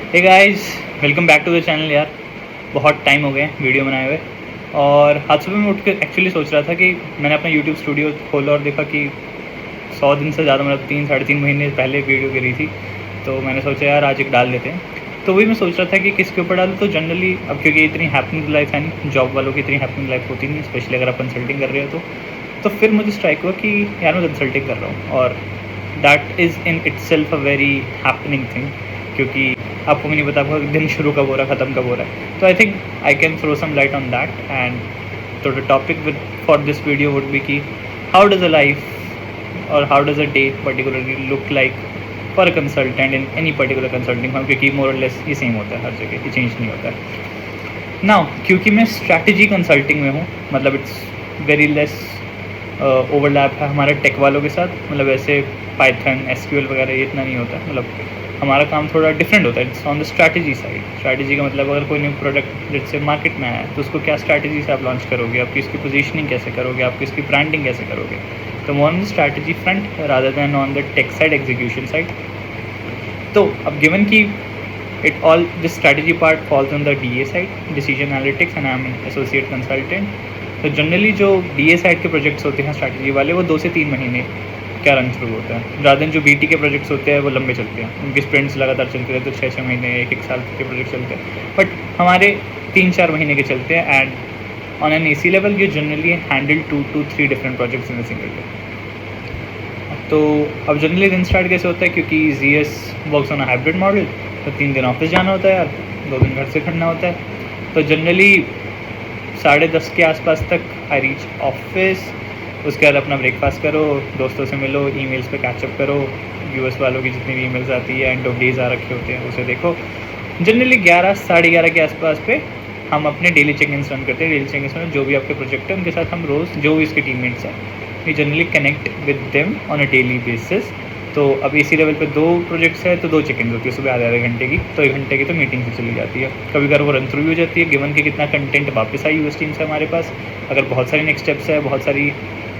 Hey guys, welcome back to the channel. यार बहुत time हो गए वीडियो बनाए हुए। और आज सुबह मैं उठ के एक्चुअली सोच रहा था कि मैंने अपना यूट्यूब स्टूडियो खोला और देखा कि 100 दिन से ज़्यादा, मतलब 3 साढ़े 3 महीने पहले वीडियो गिरी थी। तो मैंने सोचा यार आज एक डाल देते हैं। तो वही मैं सोच रहा था कि किसके ऊपर डालूँ। तो जनरली अब क्योंकि इतनी हैपनिंग लाइफ है नहीं, जॉब वालों की इतनी हैपनिंग लाइफ होती नहीं, स्पेशली अगर आप कंसल्टिंग कर रहे हो तो फिर मुझे स्ट्राइक हुआ कि यार मैं कंसल्टिंग कर रहा हूँ और that is in itself a very happening thing. क्योंकि आपको भी नहीं पता आपका दिन शुरू कब हो रहा है, ख़त्म कब हो रहा है। तो I think I can throw some light on that. And तो the topic with for this video would be कि how does a life or how does a day particularly look like for a consultant in any particular consulting firm, क्योंकि more और less ये same होता है हर जगह, ये change नहीं होता है। नाउ क्योंकि मैं स्ट्रैटेजी कंसल्टिंग में हूँ, मतलब इट्स वेरी लेस ओवरलैप है हमारे टेक वालों के साथ। मतलब ऐसे पाइथन एसक्यूएल वगैरह ये इतना नहीं होता। मतलब हमारा काम थोड़ा डिफरेंट होता है, it's on the strategy side. Strategy का मतलब अगर कोई न्यू प्रोडक्ट जैसे मार्केट में आया है तो उसको क्या स्ट्रैटेजी से आप लॉन्च करोगे, आपकी इसकी पोजीशनिंग कैसे करोगे, आपकी इसकी ब्रांडिंग कैसे करोगे। तो more on the strategy front rather than on the tech side, execution side. तो अब गिवन की it all this strategy part falls on the DA side, decision analytics, and I'm an associate consultant. तो generally जो DA side के projects होते हैं strategy वाले, वो 2 से 3 महीने क्या रन थ्रू होता है, रादर देन जो BT के प्रोजेक्ट्स होते हैं वो लंबे चलते हैं, उनके स्प्रिंट्स लगातार चलते रहते हैं, तो 6-6 महीने 1-1 साल के प्रोजेक्ट चलते हैं। बट हमारे 3-4 महीने के चलते हैं। And on an AC level ये generally handle 2 to 3 different projects in a single day. तो अब जनरली दिन स्टार्ट कैसे होता है, क्योंकि ZS works on a hybrid model, तो 3 दिन ऑफिस जाना होता है यार, 2 दिन घर से खड़ना होता है। तो जनरली 10:30 के आसपास तक आई रीच ऑफिस। उसके बाद अपना ब्रेकफास्ट करो, दोस्तों से मिलो, ईमेल्स पे कैचअप करो, US वालों की जितनी भी ईमेल्स आती है, एंड ऑफ डेज आ रखे होते हैं उसे देखो। जनरली 11 साढ़े 11 के आसपास पे हम अपने डेली चेक इन रन करते हैं। डेली चेक इन में जो भी आपके प्रोजेक्ट है उनके साथ हम रोज़, जो भी इसके टीममेट्स हैं, we generally connect with them on a daily basis. तो अब AC लेवल पे 2 प्रोजेक्ट्स है तो 2 चेक इन होती है सुबह आधे घंटे की। तो 1 घंटे की तो मीटिंग से चली जाती है। कभी कभार वो रन थ्रू भी हो जाती है, गिवन कि कितना कंटेंट वापस आई US टीम से हमारे पास। अगर बहुत सारी नेक्स्ट स्टेप्स है, बहुत सारी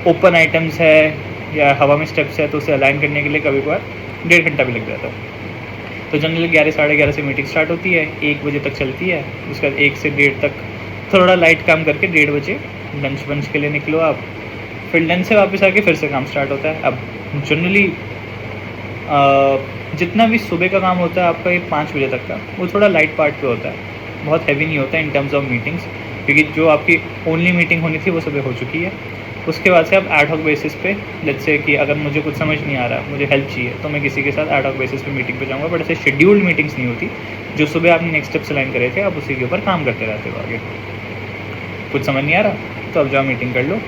ओपन आइटम्स है या हवा में स्टेप्स है, तो उसे अलाइन करने के लिए कभी कभार 1.5 घंटा भी लग जाता है। तो जनरली 11 साढ़े 11 से मीटिंग स्टार्ट होती है, 1 बजे तक चलती है। उसके बाद 1 से 1:30 तक थोड़ा लाइट काम करके 1:30 बजे लंच वंच के लिए निकलो आप। फिर लंच से वापस आके फिर से काम स्टार्ट होता है। अब जनरली जितना भी सुबह का काम होता है आपका ये 5 बजे तक का, वो थोड़ा लाइट पार्ट पे होता है, बहुत हैवी नहीं होता इन टर्म्स ऑफ मीटिंग्स, क्योंकि जो आपकी ओनली मीटिंग होनी थी वो सुबह हो चुकी है। उसके बाद से आप एड हॉक बेसिस पे, लेट्स से कि अगर मुझे कुछ समझ नहीं आ रहा, मुझे हेल्प चाहिए, तो मैं किसी के साथ एड हॉक बेसिस पे मीटिंग पे जाऊँगा। बट ऐसे शेड्यूल्ड मीटिंग्स नहीं होती। जो सुबह आपने नेक्स्ट स्टेप्स लाइन करे थे, आप उसी के ऊपर काम करते रहते हो आगे। कुछ समझ नहीं आ रहा तो अब जाओ मीटिंग कर लो।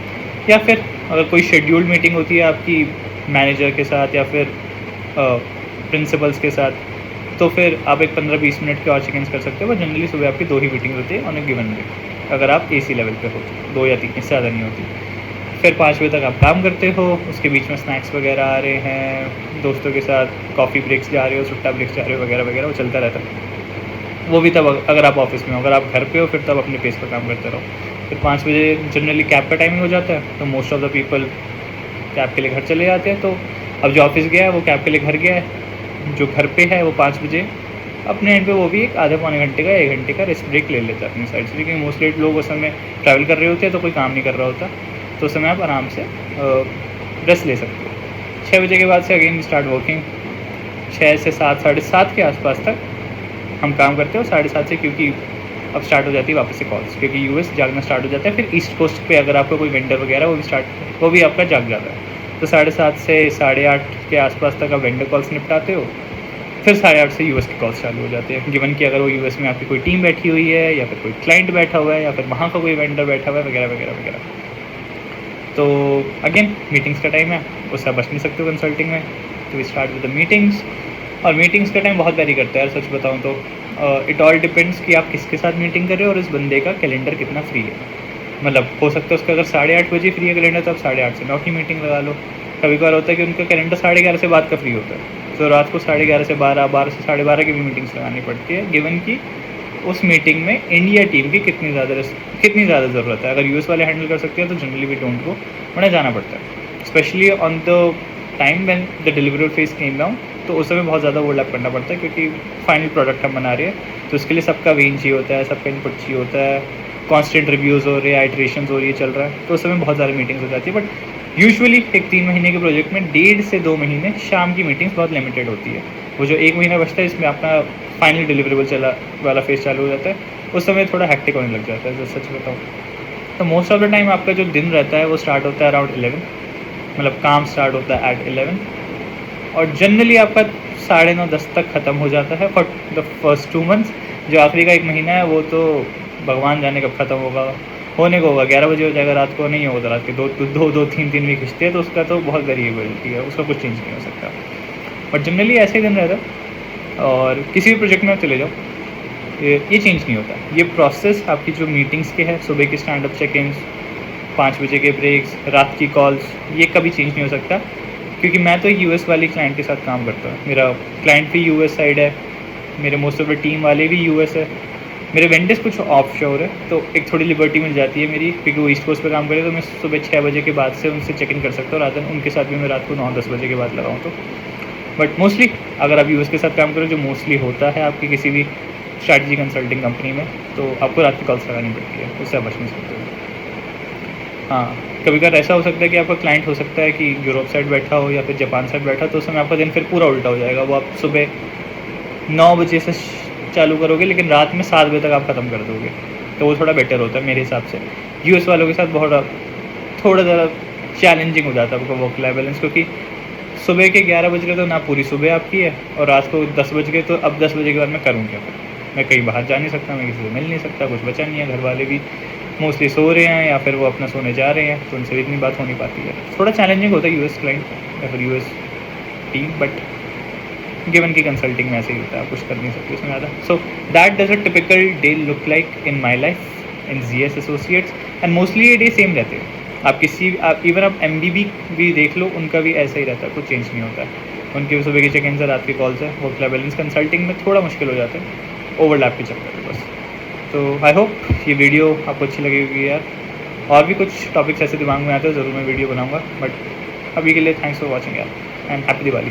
या फिर अगर कोई शेड्यूल्ड मीटिंग होती है आपकी मैनेजर के साथ या फिर प्रिंसिपल्स के साथ, तो फिर आप एक 15-20 मिनट के और चेक इन कर सकते हो। जनरली सुबह आपकी 2 ही मीटिंग होती है ऑन ए गिवन डे, अगर आप AC लेवल पे हो तो 2 या 3, इससे ज़्यादा नहीं होती। फिर 5 बजे तक आप काम करते हो, उसके बीच में स्नैक्स वगैरह आ रहे हैं, दोस्तों के साथ कॉफ़ी ब्रेक्स जा रहे हो, सुट्टा ब्रेक्स जा रहे हो, वगैरह वगैरह, वो चलता रहता है। वो भी तब अगर आप ऑफिस में हो। अगर आप घर पे हो फिर तब अपने पेस पर काम करते रहो। फिर 5 बजे जनरली कैब का टाइमिंग हो जाता है, तो most of the people cab के लिए घर चले जाते हैं। तो अब जो ऑफिस गया है वो कैब के लिए घर गया है, जो घर पे है वो 5 बजे अपने एंड पे वो भी एक आधे पौने घंटे का 1 घंटे का रेस्ट ब्रेक ले लेता है अपनी साइड से, क्योंकि मोस्टली लोग उस समय ट्रैवल कर रहे होते हैं तो कोई काम नहीं कर रहा होता। तो उस समय आप आराम से रेस्ट ले सकते हो। 6 बजे के बाद से अगेन स्टार्ट वर्किंग। 6 से 7, 7:30 के आसपास तक हम काम करते हो। 7:30 से क्योंकि अब स्टार्ट हो जाती है वापस से कॉल्स, क्योंकि US जागना स्टार्ट हो जाता है। फिर ईस्ट कोस्ट पे अगर आपका कोई वेंडर वगैरह वो भी आपका जाग जाता है। तो 7:30 से 8:30 के आसपास तक आप वेंडर कॉल्स निपटाते हो। फिर 8:30 से US के कॉल्स चालू हो जाते हैं, गिवन कि अगर वो US में आपकी कोई टीम बैठी हुई है या फिर कोई क्लाइंट बैठा हुआ है या फिर वहाँ का कोई वेंडर बैठा हुआ है, वगैरह वगैरह वगैरह। तो अगेन मीटिंग्स का टाइम है, उससे आप बच नहीं सकते हो कंसल्टिंग में। तो we start with the meetings. और मीटिंग्स का टाइम बहुत वेरी करता है यार, सच बताऊँ तो। इट ऑल डिपेंड्स कि आप किसके साथ मीटिंग कर रहे हो और इस बंदे का कैलेंडर कितना फ्री है। मतलब हो सकता है उसका अगर 8:30 बजे फ्री है कैलेंडर, तो आप 8:30 से 9 की मीटिंग लगा लो। कभी कभार होता है कि उनका कैलेंडर 11:30 से बाद का फ्री होता है, तो रात को 11:30 से 12, 12 से 12:30 की भी मीटिंग्स लगानी पड़ती है, गिवन कि उस मीटिंग में इंडिया टीम की कितनी ज़्यादा ज़रूरत है। अगर US वाले हैंडल कर सकते हैं तो जनरली वी डोंट गो, उन्हें जाना पड़ता है। Specially on the time when the delivery phase came down, तो उस समय बहुत ज़्यादा ओवरलैप करना पड़ता है, क्योंकि फाइनल प्रोडक्ट हम बना रहे हैं, तो उसके लिए सबका वेन चाहिए होता है, सबका इनपुट चाहिए होता है, कॉन्स्टेंट रिव्यूज़ हो रहे हैं, आइट्रेशंस हो रही है, चल रहा है, तो उस समय बहुत सारी मीटिंग्स हो जाती है। बट यूजुअली एक 3 महीने के प्रोजेक्ट में 1.5 से 2 महीने शाम की मीटिंग्स बहुत लिमिटेड होती है। वो जो 1 महीना बचता है, इसमें अपना फाइनल डिलीवरेबल वाला फेज़ चालू हो जाता है, उस समय थोड़ा हेक्टिक होने लग जाता है, जो सच बताऊँ तो। मोस्ट ऑफ द टाइम आपका जो दिन रहता है वो स्टार्ट होता है अराउंड 11, मतलब काम स्टार्ट होता है एट 11, और जनरली आपका 9:30-10 तक ख़त्म हो जाता है फॉर द फर्स्ट 2 मंथ्स। जो आखिरी का 1 महीना है वो तो भगवान जाने कब ख़त्म होगा, होने को होगा 11 बजे हो जाएगा, रात को नहीं होगा तो रात के 2-3 वीक खिंचते हैं, तो उसका तो बहुत वेरिएबिलिटी है, उसका कुछ चेंज नहीं हो सकता। बट जनरली ऐसे ही दिन रहता है, और किसी भी प्रोजेक्ट में आप चले जाओ, ये चेंज नहीं होता। ये प्रोसेस आपकी जो मीटिंग्स के है, सुबह के स्टैंड अप चेक-इन्स, 5 बजे के ब्रेक्स, रात की कॉल्स, ये कभी चेंज नहीं हो सकता, क्योंकि मैं तो यूएस वाली क्लाइंट के साथ काम करता हूँ। मेरा क्लाइंट भी यूएस साइड है, मेरे मोस्ट ऑफ द टीम वाले भी यूएस है, मेरे वेंडर्स कुछ ऑफशोर है, तो एक थोड़ी लिबर्टी मिल जाती है मेरी, क्योंकि वो ईस्ट कोस्ट पे काम करे, तो मैं सुबह 6 बजे के बाद से उनसे चेक इन कर सकता हूँ, रात उनके साथ भी मैं रात को 9-10 बजे के बाद लगाऊँ तो। बट मोस्टली अगर आप यूएस के साथ काम करो, जो मोस्टली होता है आपकी किसी भी स्ट्रैटेजी कंसल्टिंग कंपनी में, तो आपको रात की कॉल्स लगानी पड़ती है, उससे आप बच नहीं सकते हो। हाँ, कभी कभार ऐसा हो सकता है कि आपका क्लाइंट हो सकता है कि यूरोप साइड बैठा हो या फिर जापान साइड बैठा, तो उस समय आपका दिन फिर पूरा उल्टा हो जाएगा। वो आप सुबह 9 बजे से चालू करोगे, लेकिन रात में 7 बजे तक आप ख़त्म कर दोगे, तो वो थोड़ा बेटर होता है मेरे हिसाब से। यूएस वालों के साथ बहुत थोड़ा ज़्यादा चैलेंजिंग हो जाता है आपका वर्क लाइफ बैलेंस, क्योंकि सुबह के 11 बज गए तो ना पूरी सुबह आपकी है, और रात को 10 बज गए तो अब 10 बजे के बाद मैं करूँ क्या? फिर मैं कहीं बाहर जा नहीं सकता, मैं किसी से मिल नहीं सकता, कुछ बचा नहीं है, घर वाले भी मोस्टली सो रहे हैं या फिर वो अपना सोने जा रहे हैं, तो उनसे भी इतनी बात हो नहीं पाती है। थोड़ा चैलेंजिंग होता है यूएस क्लाइंट या फिर यूएस टीम, बट गिवन की कंसल्टिंग में ऐसे ही होता है, आप कुछ कर नहीं सकते उसमें ज़्यादा। So that does a typical day look like in my life in GS associates, and mostly ये डे सेम रहते हैं। आप इवन आप एमबीबी भी देख लो, उनका भी ऐसा ही रहता है, कुछ चेंज नहीं होता है। उनके भी सुबह के चेक इन से रात की कॉल से वर्क लाइफ बैलेंस कंसल्टिंग में थोड़ा मुश्किल हो जाता है, ओवरलैप के चक्कर में बस। तो आई होप ये वीडियो आपको अच्छी लगी होगी यार, और भी कुछ टॉपिक्स ऐसे दिमाग में आते हैं ज़रूर मैं वीडियो बनाऊंगा, बट अभी के लिए थैंक्स फॉर वॉचिंग यार, एंड हैप्पी दिवाली।